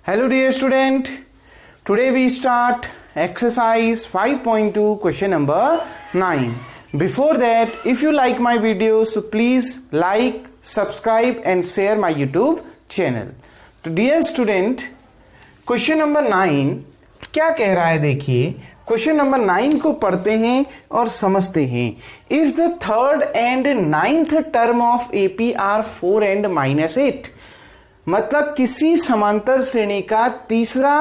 Hello dear student, today we start exercise 5.2 question number 9. Before that, if you like my videos, so please like, subscribe and share my YouTube channel. तो dear student, question number 9 क्या कह रहा है देखिए. Question number 9 को पढ़ते हैं और समझते हैं. If the third and ninth term of AP are 4 and -8, मतलब किसी समांतर श्रेणी का तीसरा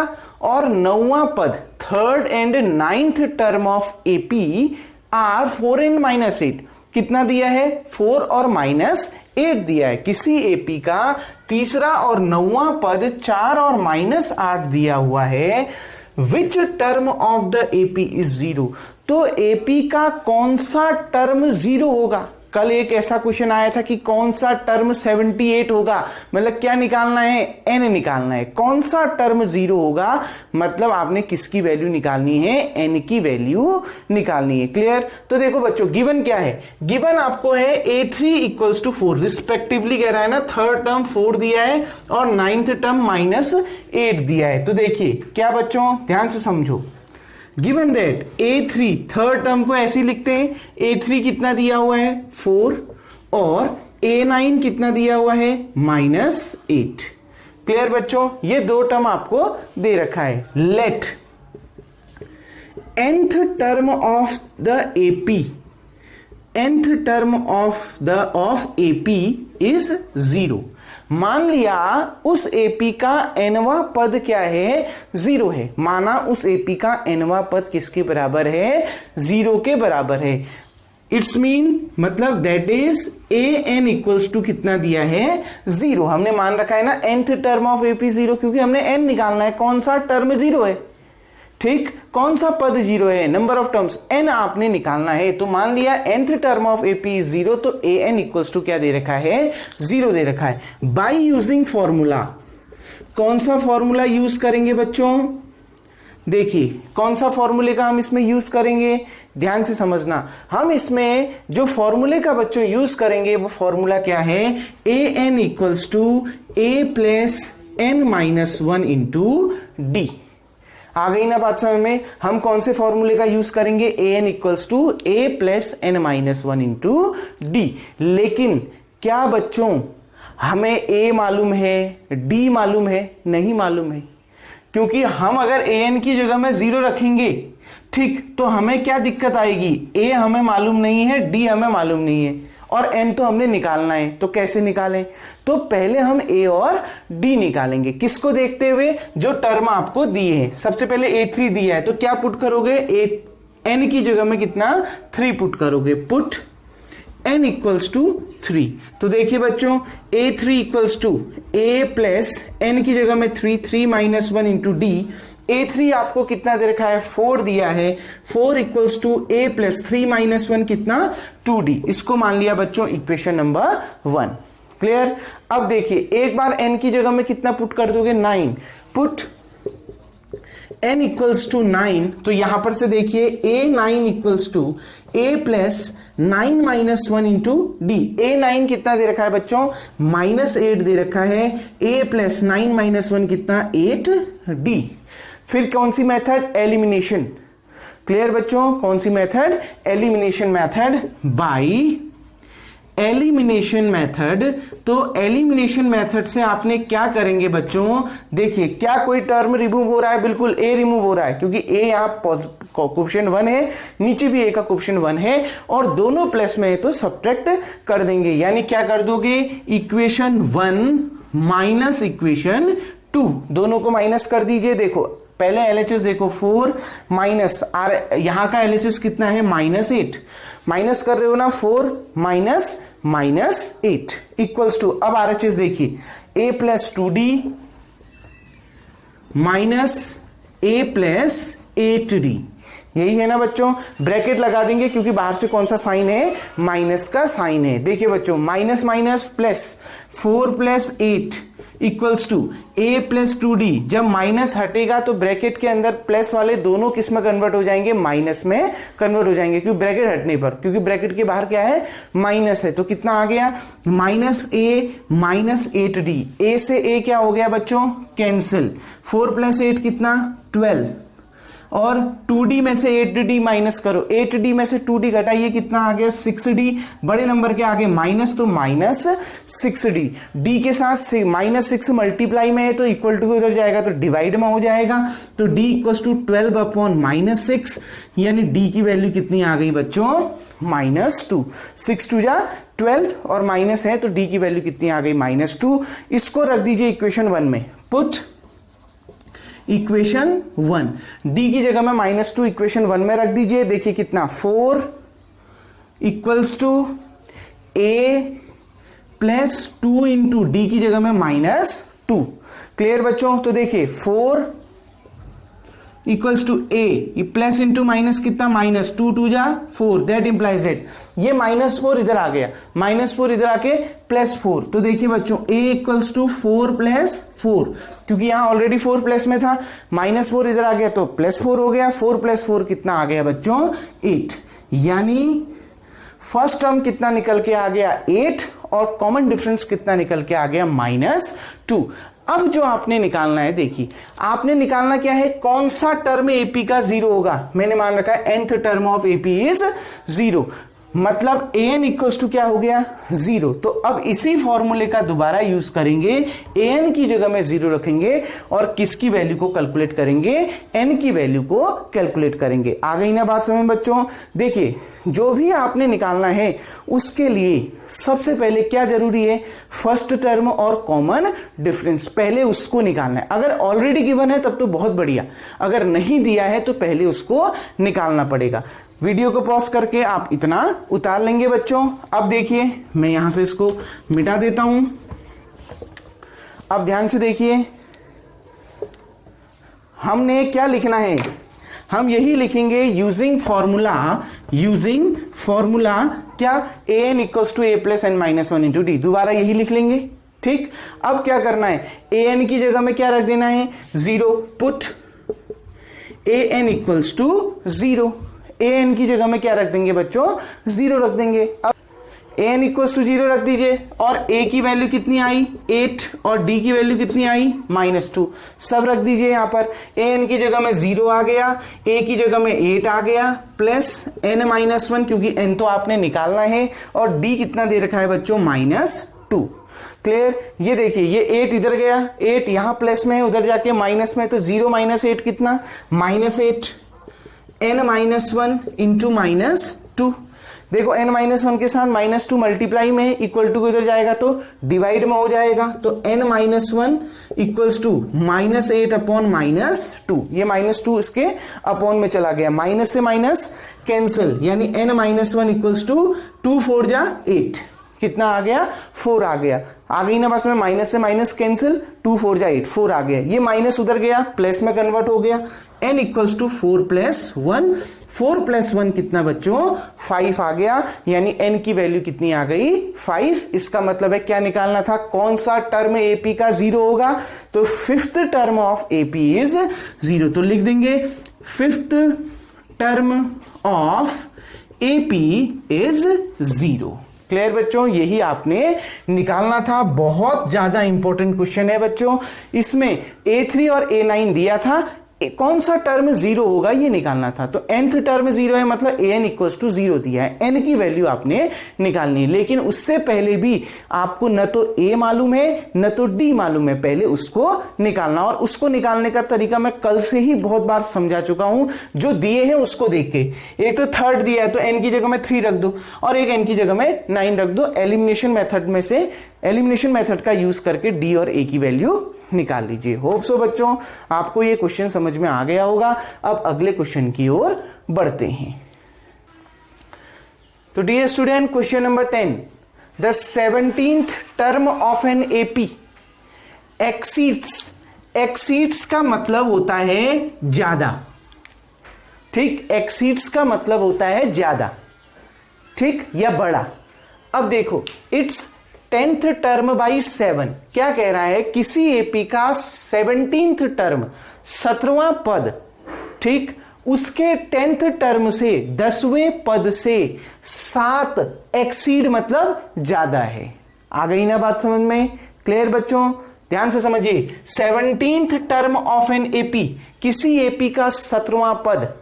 और नौवां पद third and ninth term of AP are 4 and -8 कितना दिया है 4 और -8 दिया है. किसी एपी का तीसरा और नौवां पद 4 और -8 दिया हुआ है. विच term of the AP is 0. तो एपी का कौन सा टर्म 0 होगा. कल एक ऐसा क्वेश्चन आया था कि कौन सा टर्म 78 होगा. मतलब क्या निकालना है, एन निकालना है. कौन सा टर्म 0 होगा, मतलब आपने किसकी वैल्यू निकालनी है, एन की वैल्यू निकालनी है. क्लियर. तो देखो बच्चों, गिवन क्या है. गिवन आपको है A3 इक्वल्स टू 4 रिस्पेक्टिवली कह रहा है ना. थर्ड टर्म 4 दिया है और नाइन्थ टर्म -8 दिया है. तो देखिए क्या बच्चों, ध्यान से समझो. Given that A3 third term को ऐसे लिखते हैं. A3 कितना दिया हुआ है 4 और A9 कितना दिया हुआ है -8. क्लियर बच्चों, ये दो टर्म आपको दे रखा है. Let nth term of the AP, nth term of AP is 0. मान लिया उस एपी का एनवा पद क्या है 0 है. माना उस एपी का एनवा पद किसके बराबर है 0 के बराबर है. इट्स मीन मतलब that is a N equals to कितना दिया है 0. हमने मान रखा है ना nth टर्म ऑफ एपी 0, क्योंकि हमने एन निकालना है. कौन सा टर्म 0 है, ठीक. कौन सा पद 0 है, नंबर ऑफ टर्म्स n आपने निकालना है. तो मान लिया nth टर्म ऑफ एपी 0, तो ए एन इक्वल्स टू क्या दे रखा है 0 दे रखा है. बाय यूजिंग फॉर्मूला, कौन सा फॉर्मूला यूज करेंगे बच्चों. देखिए कौन सा फॉर्मूले का हम इसमें यूज करेंगे, ध्यान से समझना. हम इसमें जो फॉर्मूले का बच्चों यूज करेंगे वो फॉर्मूला क्या है, A N equals to A plus N -1 into D. आ गई ना बात समझ में. हम कौन से फॉर्मूले का यूज करेंगे, A N equals to A plus N -1 into D. लेकिन क्या बच्चों हमें ए मालूम है, डी मालूम है, नहीं मालूम है. क्योंकि हम अगर ए एन की जगह में 0 रखेंगे, ठीक, तो हमें क्या दिक्कत आएगी. ए हमें मालूम नहीं है, डी हमें मालूम नहीं है और एन तो हमने निकालना है. तो कैसे निकालें, तो पहले हम ए और डी निकालेंगे. किसको देखते हुए, जो टर्म आपको दिए हैं. सबसे पहले A3 दिया है तो क्या पुट करोगे, एन की जगह में कितना 3 पुट करोगे. Put n equals to 3. तो देखिए बच्चों A3 equals to A plus n की जगह में 3 -1 इंटू डी. A3 आपको कितना दे रखा है 4 दिया है. 4 इक्वल्स टू ए प्लस 3 -1 कितना 2d. इसको मान लिया बच्चों इक्वेशन नंबर 1. क्लियर. अब देखिए एक बार n की जगह में कितना पुट कर दोगे 9. Put n equals to 9. तो यहां पर से देखिए A9 equals to A plus 9 -1 into d. A9 कितना दे रखा है बच्चों -8 दे रखा है. ए प्लस 9 -1 कितना 8d. फिर कौन सी मेथड, एलिमिनेशन. क्लियर बच्चों, कौन सी method, elimination method. By elimination method. तो एलिमिनेशन मेथड से आपने क्या करेंगे बच्चों, देखिए क्या कोई टर्म रिमूव हो रहा है, बिल्कुल ए रिमूव हो रहा है, क्योंकि ए यहां कोएफिशिएंट 1 है, नीचे भी ए का कोएफिशिएंट 1 है और दोनों प्लस में है तो सब्ट्रैक्ट कर देंगे. यानी क्या कर दोगे, इक्वेशन 1 माइनस इक्वेशन 2, दोनों को माइनस कर दीजिए. देखो पहले LHS देखो 4 माइनस आर, यहां का LHS कितना है -8. माइनस कर रहे हो ना 4 -8 इक्वल्स टू, अब RHS देखिए a plus 2d minus a plus 8d, यही है ना बच्चों। ब्रैकेट लगा देंगे क्योंकि बाहर से कौन सा साइन है, माइनस का साइन है। देखिए बच्चों, minus minus plus, 4 + 8 equals to a + 2d। जब माइनस हटेगा तो ब्रैकेट के अंदर प्लस वाले दोनों किस में कन्वर्ट हो जाएंगे, माइनस में कन्वर्ट हो जाएंगे, क्योंकि ब्रैकेट हटने पर, क्योंकि ब्रैकेट के बाहर क्या है, माइनस है। तो कितना आ गया, -a - 8d। a से a क्या हो गया बच्चों, कैंसिल। 4 + 8 कितना, 12, और 2d में से 8d माइनस करो, 8d में से 2d घटाइए, कितना आ गया, 6d। बड़े नंबर के आगे माइनस, तो -6d। d के साथ -6 मल्टीप्लाई में है तो इक्वल टू उधर जाएगा तो डिवाइड में हो जाएगा, तो d = 12/-6, यानी d की वैल्यू कितनी आ गई बच्चों, -2। 6 2 जा 12 और माइनस है तो d की वैल्यू कितनी आ गई, -2। इसको रख दीजिए इक्वेशन 1 में, पुट इक्वेशन 1, d की जगह में -2 इक्वेशन 1 में रख दीजिए। देखिए कितना, 4 = a + 2 × d की जगह में -2। क्लियर बच्चों, तो देखिए 4 = a, ये प्लस इंटू माइनस कितना, -2 2 जा 4, दैट इंप्लाइज दैट ये -4 इधर आ गया, -4 इधर आके +4। तो देखिए बच्चों, a = 4 + 4, क्योंकि यहां ऑलरेडी 4 प्लस में था, -4 इधर आ गया तो +4 हो गया। 4 + 4 कितना आ गया बच्चों, 8, यानी फर्स्ट टर्म कितना निकल के आ गया, 8, और कॉमन डिफरेंस कितना निकल के आ गया, -2। अब जो आपने निकालना है, देखिए आपने निकालना क्या है, कौन सा टर्म एपी का 0 होगा। मैंने मान रखा है nth term of AP is 0, मतलब an = क्या हो गया, 0। तो अब इसी फॉर्मूले का दोबारा यूज करेंगे, an की जगह में 0 रखेंगे और किसकी वैल्यू को कैलकुलेट करेंगे, n की वैल्यू को कैलकुलेट करेंगे। आ गई ना बात समझ बच्चों। देखिए जो भी आपने निकालना है उसके लिए सबसे पहले क्या जरूरी है, फर्स्ट टर्म और कॉमन डिफरेंस, पहले उसको निकालना है। अगर ऑलरेडी गिवन है तब तो बहुत बढ़िया, अगर नहीं दिया है तो पहले उसको निकालना पड़ेगा। वीडियो को पॉज करके आप इतना उतार लेंगे बच्चों। अब देखिए मैं यहां से इसको मिटा देता हूं। अब ध्यान से देखिए, हमने क्या लिखना है, हम यही लिखेंगे यूजिंग फॉर्मूला क्या, an = a + n - 1 × d, दोबारा यही लिख लेंगे। ठीक, अब क्या करना है, an की जगह में क्या रख देना है, 0, पुट an = 0, an की जगह में क्या रख देंगे बच्चों, 0 रख देंगे। अब an = 0 रख दीजिए, और a की वैल्यू कितनी आई, 8, और d की वैल्यू कितनी आई, -2, सब रख दीजिए। यहां पर an की जगह में 0 आ गया, a की जगह में 8 आ गया, प्लस n - 1, क्योंकि n तो आपने निकालना है, और d कितना दे रखा है बच्चों, -2। क्लियर, ये देखिए ये 8 इधर गया, 8 यहां प्लस में है, उधर जाके माइनस में, तो 0 - 8 कितना, -8, n - 1 × -2। देखो n - 1 के साथ -2 मल्टीप्लाई में इक्वल टू इधर जाएगा तो डिवाइड में हो जाएगा, तो n - 1 = -8/-2, ये -2 इसके अपॉन में चला गया, माइनस से माइनस कैंसिल, यानी n - 1 = 2 4 जा 8, कितना आ गया, 4 आ गया। आ गई ना बस में, माइनस से माइनस कैंसिल, 2 4 जा 8, 4 आ गया। ये माइनस उधर गया, प्लस में कन्वर्ट हो गया। n = 4 + 1, 4 + 1 कितना बच्चों, 5 आ गया, यानी n की वैल्यू कितनी आ गई, 5। इसका मतलब है क्या निकालना था, कौन सा टर्म एपी का 0 होगा, तो 5th term of AP is 0। तो लिख देंगे 5th term of AP is 0। Clear बच्चों, यही आपने निकालना था। बहुत ज्यादा इंपॉर्टेंट क्वेश्चन है बच्चों, इसमें A3 और A9 दिया था, कौन सा टर्म 0 होगा ये निकालना था। तो nth टर्म 0 है, मतलब an = 0 दिया है, n की वैल्यू आपने निकालनी है। लेकिन उससे पहले भी आपको न तो a मालूम है न तो d मालूम है, पहले उसको निकालना। और उसको निकालने का तरीका मैं कल से ही बहुत बार समझा चुका हूं, जो दिए हैं उसको देख के। एक तो 3rd दिया है तो n की जगह में 3 रख दो, और एक n की जगह में 9 रख दो। एलिमिनेशन मेथड का यूज करके d और a की वैल्यू निकाल लीजिए। होप सो बच्चों आपको ये क्वेश्चन समझ में आ गया होगा। अब अगले क्वेश्चन की ओर बढ़ते हैं। तो dear student, question number 10, the 17th term of an AP exceeds का मतलब होता है ज्यादा, ठीक, एक्सीड्स का मतलब होता है ज्यादा, ठीक, या बड़ा। अब देखो इट्स 10th टर्म बाई 7, क्या कह रहा है, किसी एपी का 17th टर्म 17वां पद, ठीक, उसके 10th टर्म से 10वें पद से 7 एक्सीड मतलब ज्यादा है। आ गई ना बात समझ में? क्लियर बच्चों, ध्यान से समझिए। 17th term of an AP, किसी एपी का 17वां पद,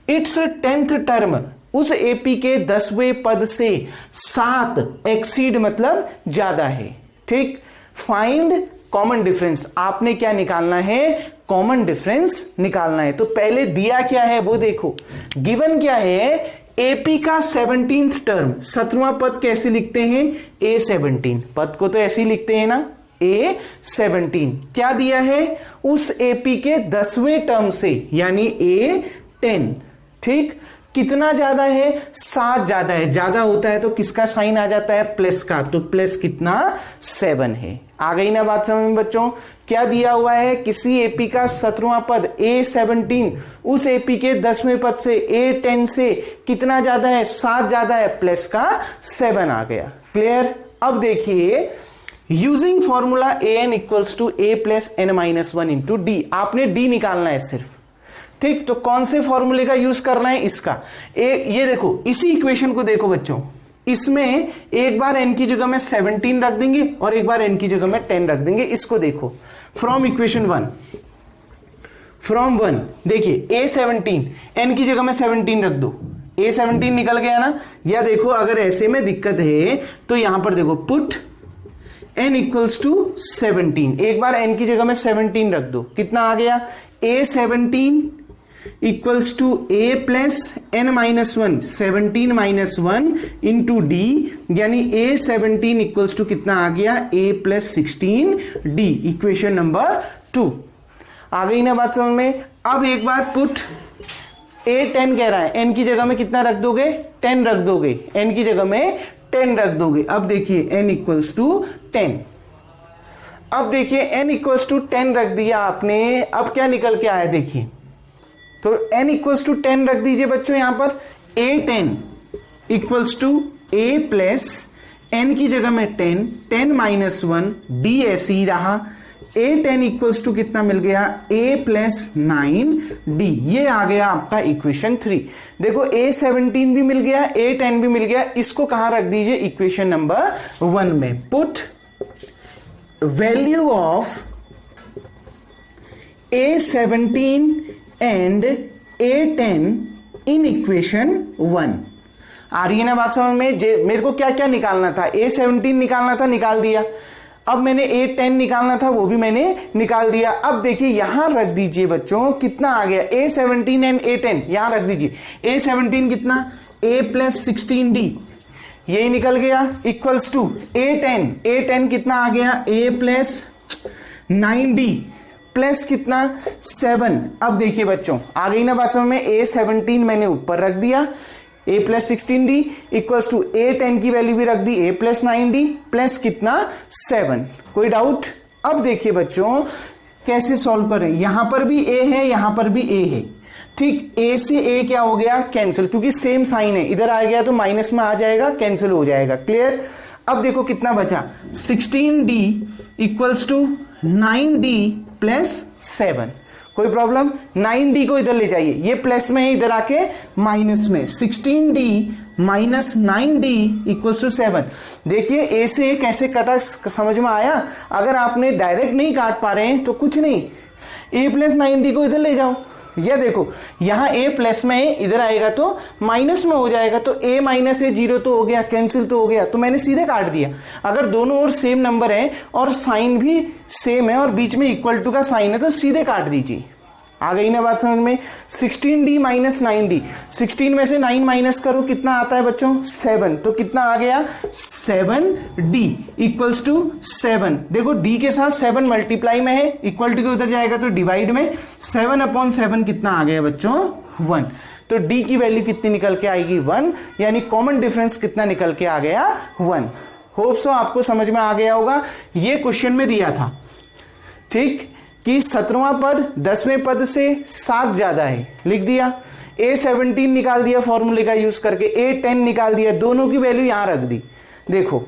इट्स 10th टर्म, उस एपी के 10वें पद से 7 एक्सीड मतलब ज्यादा है, ठीक। फाइंड कॉमन डिफरेंस, आपने क्या निकालना है, कॉमन डिफरेंस निकालना है। तो पहले दिया क्या है वो देखो, गिवन क्या है, एपी का 17th टर्म, 17वां पद कैसे लिखते हैं, A17, पद को तो ऐसे ही लिखते हैं ना, A17। क्या दिया है, उस एपी के 10वें टर्म से यानी A10, ठीक, कितना ज्यादा है, 7 ज्यादा है। ज्यादा होता है तो किसका साइन आ जाता है, प्लस का, तो प्लस कितना, 7 है। आ गई ना बात समझ में बच्चों? क्या दिया हुआ है, किसी एपी का 17वां पद A17, उस एपी के 10वें पद से A10 से कितना ज्यादा है, 7 ज्यादा है, प्लस का 7 आ गया। क्लियर? अब देखिए, using formula an equals to a plus n minus 1 into d, आपने डी निकालना है सिर्फ, ठीक। तो कौन से फॉर्मूले का यूज करना है, इसका। ये देखो, इसी इक्वेशन को देखो बच्चों, इसमें एक बार n की जगह में 17 रख देंगे और एक बार n की जगह में 10 रख देंगे। इसको देखो, फ्रॉम इक्वेशन 1, फ्रॉम 1 देखिए A17, n की जगह में 17 रख दो, A17 निकल गया ना। या देखो, अगर ऐसे में दिक्कत है तो यहां पर देखो, पुट n इक्वल्स टू 17, एक बार n की जगह में 17 रख दो, कितना आ गया, A17 equals to a plus n minus 1, 17 minus 1 into d, यानी A17 इक्वल्स टू कितना आ गया, a plus 16 d, equation number 2। आ गई ना बात समझ में? अब एक बार पुट A10 कह रहा है, n की जगह में कितना रख दोगे, 10 रख दोगे, n की जगह में 10 रख दोगे। अब देखिए n इक्वल्स टू 10, अब देखिए n इक्वल्स टू 10 रख दिया आपने, अब क्या निकल के आया देखिए, तो n इक्वल्स टू 10 रख दीजिए बच्चों, यहां पर A10 equals to a plus n की जगह में 10, 10 माइनस 1, d ऐसे ही रहा, A10 इक्वल्स टू कितना मिल गया, a प्लस 9d, ये आ गया आपका इक्वेशन 3। देखो A17 भी मिल गया, A10 भी मिल गया, इसको कहां रख दीजिए, इक्वेशन नंबर 1 में। Put value of A17 and A10 in equation 1। आ रही है ना बात समझ में? मेरे को क्या क्या निकालना था, A17 निकालना था, निकाल दिया। अब मैंने A10 निकालना था, वो भी मैंने निकाल दिया। अब देखिए यहां रख दीजिए बच्चों, कितना आ गया, A17 एंड A10 यहां रख दीजिए। A17 कितना, a प्लस 16d, यही निकल गया, इक्वल्स टू A10, A10 कितना आ गया, a प्लस 9d प्लस कितना, 7। अब देखिए बच्चों, आ गई ना बात समझ में? A17 मैंने ऊपर रख दिया, a plus 16d equals to A10 की वैल्यू भी रख दी, a प्लस 9d प्लस कितना, 7। कोई डाउट? अब देखिए बच्चों कैसे सॉल्व करें, यहां पर भी a है, यहां पर भी a है, ठीक। a से a क्या हो गया, कैंसिल, क्योंकि सेम साइन है, इधर आ गया तो माइनस में आ जाएगा, कैंसिल हो जाएगा। क्लियर? अब देखो कितना बचा, 16d equals to 9d plus 7। कोई प्रॉब्लम? 9d को इधर ले जाइए, ये प्लस में है, इधर आके माइनस में, 16d minus 9d equals to 7। देखिए a से a कैसे कटा, समझ में आया? अगर आपने डायरेक्ट नहीं काट पा रहे हैं तो कुछ नहीं, a प्लस 9d को इधर ले जाओ। यह देखो, यहां a प्लस में है, इधर आएगा तो माइनस में हो जाएगा, तो a माइनस a 0 तो हो गया, कैंसिल तो हो गया, तो मैंने सीधे काट दिया। अगर दोनों ओर सेम नंबर है और साइन भी सेम है और बीच में इक्वल टू का साइन है तो सीधे काट दीजिए। आ गई ना बात समझ में? 16d माइनस 9d, 16 में से 9 माइनस करो, कितना आता है बच्चों, 7। तो कितना आ गया, 7d इक्वल्स टू 7। देखो d के साथ 7 मल्टीप्लाई में है, इक्वल टू के उधर जाएगा तो डिवाइड में, 7/7 कितना आ गया बच्चों, 1। तो d की वैल्यू कितनी निकल के आएगी, 1, यानी कॉमन डिफरेंस कितना निकल के आ गया, 1। होप सो आपको समझ में आ गया होगा। ये क्वेश्चन में दिया था, ठीक, कि 17वां पद 10वें पद से 7 ज्यादा है, लिख दिया। A17 निकाल दिया फॉर्मूले का यूज करके, A10 निकाल दिया, दोनों की वैल्यू यहां रख दी, देखो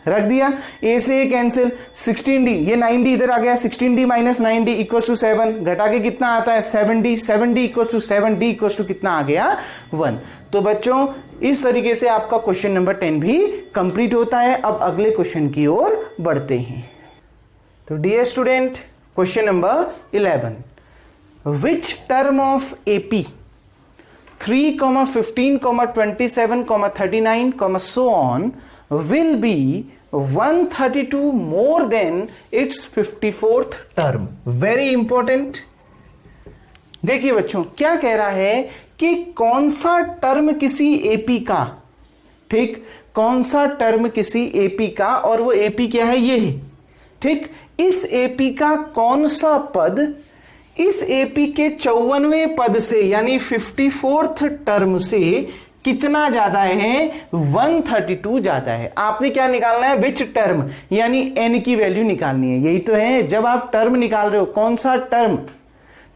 रख दिया, A से A कैंसिल, 16D, ये 9D इधर आ गया, 16D minus 9D equal to 7, घटा के कितना आता है 7D, 7D equal to 7D equal to कितना आ गया 1। तो बच्चों इस तरीके से आपका क्वेश्चन नंबर 10 भी कंप्लीट होता है। अब अगले क्वेश्चन की ओर बढ़ते हैं। तो dear student, question number 11, which term of AP 3, 15, 27, 39, so on will be 132 more than its 54th term। Very important. देखिए बच्चों क्या कह रहा है कि कौन सा टर्म किसी एपी का, ठीक, कौन सा टर्म किसी एपी का, और वो एपी क्या है, ये है, ठीक, इस एपी का कौन सा पद इस एपी के 54वें पद से यानी 54th टर्म से कितना ज्यादा है, 132 ज्यादा है। आपने क्या निकालना है, विच टर्म, यानी n की वैल्यू निकालनी है। यही तो है, जब आप टर्म निकाल रहे हो कौन सा टर्म,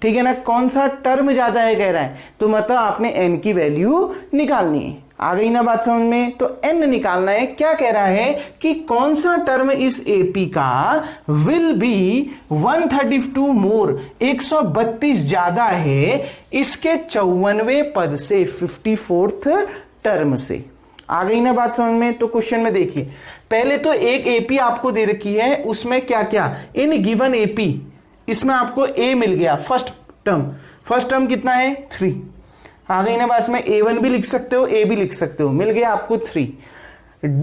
ठीक है ना, कौन सा टर्म ज्यादा है कह रहा है, तो मतलब आपने n की वैल्यू निकालनी है। आ गई ना बात समझ में? तो n निकालना है। क्या कह रहा है कि कौन सा टर्म इस AP का विल बी 132 मोर, 132 ज्यादा है इसके 54वें पद से, 54th टर्म से। आ गई ना बात समझ में? तो क्वेश्चन में देखिए, पहले तो एक AP आपको दे रखी है, उसमें क्या क्या, इन गिवन AP इसमें आपको A मिल गया, फर्स्ट टर्म कितना है 3। आ गई ना बात में? A1 भी लिख सकते हो, A भी लिख सकते हो, मिल गया आपको 3।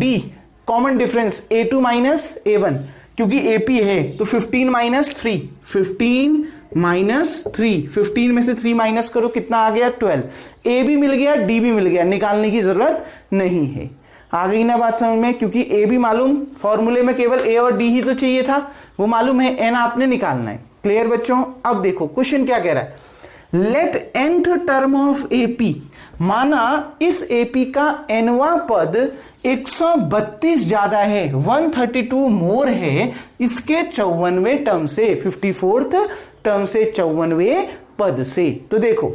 D common difference A2 minus A1, क्योंकि AP है तो 15 माइनस 3, 15 माइनस 3, 15 में से 3 माइनस करो कितना आ गया 12। A भी मिल गया, D भी मिल गया, निकालने की जरूरत नहीं है। आ गई ना बात समझ में? क्योंकि A भी मालूम, फॉर्मूले में केवल A और D ही तो चाहिए था, वो मालूम है, N आपने निकालना है। क्लियर बच्चों? अब देखो क्वेश्चन क्या कह रहा है, let nth term of AP, माना इस AP का nवां पद 132 ज्यादा है, 132 मोर है इसके 54वें टर्म से, 54th टर्म से 54वें पद से। तो देखो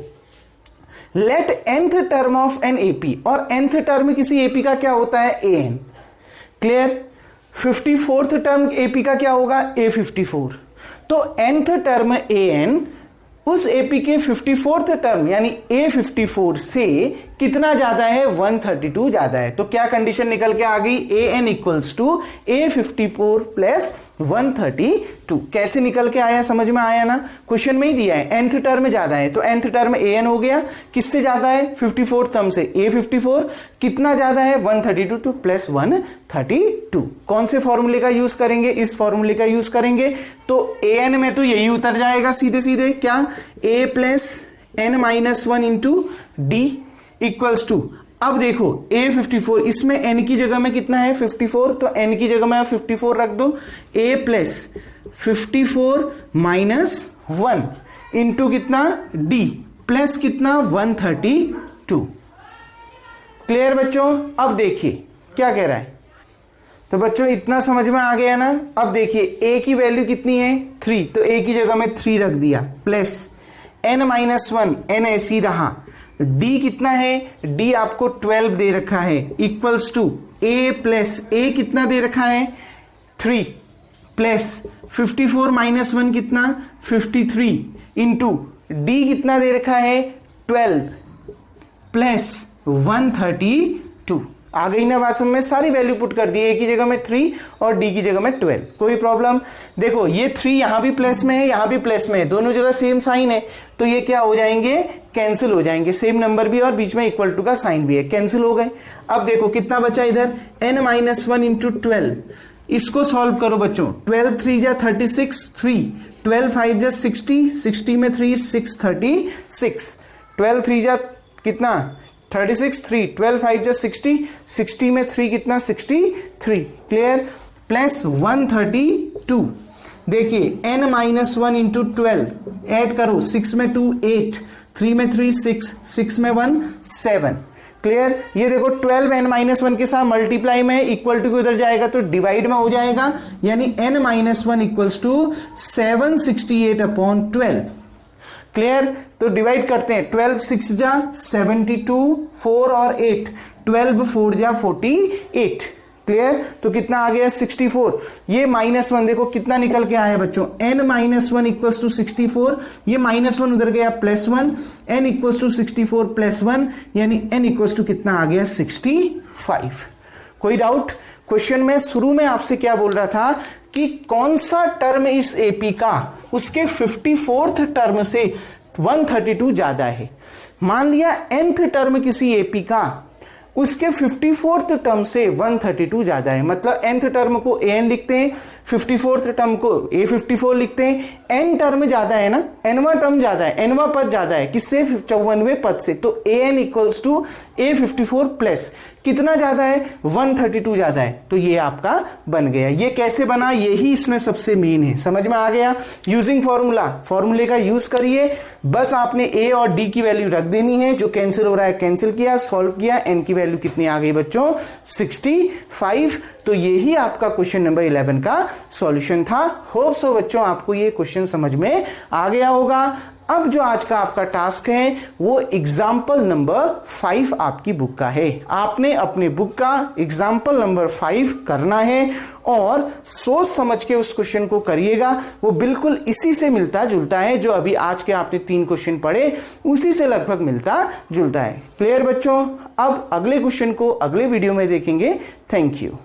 let nth term of an AP, और nth टर्म किसी AP का क्या होता है AN। Clear? 54th term AP का क्या होगा A54। तो nth टर्म AN उस AP के 54th टर्म यानी A54 से कितना ज्यादा है, 132 ज्यादा है। तो क्या कंडीशन निकल के आ गई, AN equals to A54 plus 132। कैसे निकल के आया, समझ में आया ना? क्वेश्चन में ही दिया है nth टर्म ज्यादा है, तो nth टर्म AN हो गया, किससे ज्यादा है 54 टर्म से, A54 कितना ज्यादा है 132 तो प्लस 132। कौन से फॉर्मूले का यूज करेंगे, इस फॉर्मूले का यूज करेंगे। तो AN में तो यही उतर जाएगा सीधे सीधे, क्या A plus n minus 1 into D equals to, अब देखो A54, इसमें n की जगह में कितना है 54, तो n की जगह में 54 रख दो, A प्लस 54 माइनस 1 इंटू कितना D प्लस कितना 132। क्लियर बच्चों? अब देखिए क्या कह रहा है, तो बच्चों इतना समझ में आ गया ना? अब देखिए A की वैल्यू कितनी है 3, तो A की जगह में 3 रख दिया, प्लस n माइनस 1, n ऐसी रहा, D कितना है, D आपको 12 दे रखा है, equals to A plus A कितना दे रखा है 3 प्लस 54 माइनस 1 कितना 53 इंटू D कितना दे रखा है 12 प्लस 132। आ गई ना बात समझ में? सारी वैल्यू पुट कर दी, A की जगह में 3 और D की जगह में 12। कोई प्रॉब्लम? देखो ये 3 यहां भी प्लस में है, यहां भी प्लस में है, दोनों जगह सेम साइन है, तो ये क्या हो जाएंगे, कैंसिल हो जाएंगे, सेम नंबर भी और बीच में इक्वल टू का साइन भी है, कैंसिल हो गए। अब देखो कितना बचा इधर, n माइनस 1 इंटू 12, इसको सॉल्व करो बच्चों, 12 3 जा 36, 3 12 5 जा 60, 60 में 3 636, 12 3 जा कितना 36, 3 12 5 जा 60, 60 में 3 कितना 63। क्लियर? प्लस 132। देखिए n माइनस 1 इंटू 12 ऐड करो, 6 में 2 8, 3 में 3 6, 6 में 1 7। क्लियर? ये देखो 12 n माइनस 1 के साथ मल्टीप्लाई में, इक्वल टू उधर जाएगा तो डिवाइड में हो जाएगा, यानी n minus 1 equals to 768 upon 12। Clear? तो डिवाइड करते हैं, 12 6 जा 72, 4 और 8, 12 4 जा 48, क्लियर? तो कितना आ गया 64। ये -1 देखो कितना निकल के आया बच्चों, n-1 इक्वल्स टू 64, ये -1 उधर गया +1, n इक्वल्स टू 64 +1, यानी n इक्वल्स टू कितना आ गया 65। कोई डाउट? क्वेश्चन में शुरू में आपसे क्या बोल रहा था कि कौन सा टर्म इस एपी का उसके 54th टर्म से 132 ज्यादा है। मान लिया nth टर्म किसी एपी का उसके 54th टर्म से 132 ज्यादा है, मतलब nth टर्म को an लिखते हैं, 54th टर्म को a54 लिखते हैं। n टर्म ज्यादा है ना, nवां टर्म ज्यादा है, nवां पद ज्यादा है, किससे? 54वें पद से। तो an equals to a54 plus कितना ज्यादा है? 132 ज्यादा है। तो ये आपका बन गया। ये कैसे बना, यही इसमें सबसे मेन है। समझ में आ गया? यूजिंग फॉर्मूला, फॉर्मूले का यूज करिए। बस आपने a और d की वैल्यू रख देनी है, जो कैंसिल हो रहा है कैंसिल किया, सॉल्व किया, n की वैल्यू कितनी आ गई बच्चों? 65। तो यही आपका क्वेश्चन नंबर 11 का सॉल्यूशन था। होप सो बच्चों आपको ये क्वेश्चन समझ में आ गया होगा। अब जो आज का आपका टास्क है वो एग्जाम्पल नंबर 5 आपकी बुक का है। आपने अपने बुक का एग्जाम्पल नंबर 5 करना है और सोच समझ के उस क्वेश्चन को करिएगा। वो बिल्कुल इसी से मिलता जुलता है, जो अभी आज के आपने 3 क्वेश्चन पढ़े उसी से लगभग मिलता जुलता है। क्लियर बच्चों? अब अगले क्वेश्चन को अगले वीडियो में देखेंगे। Thank you.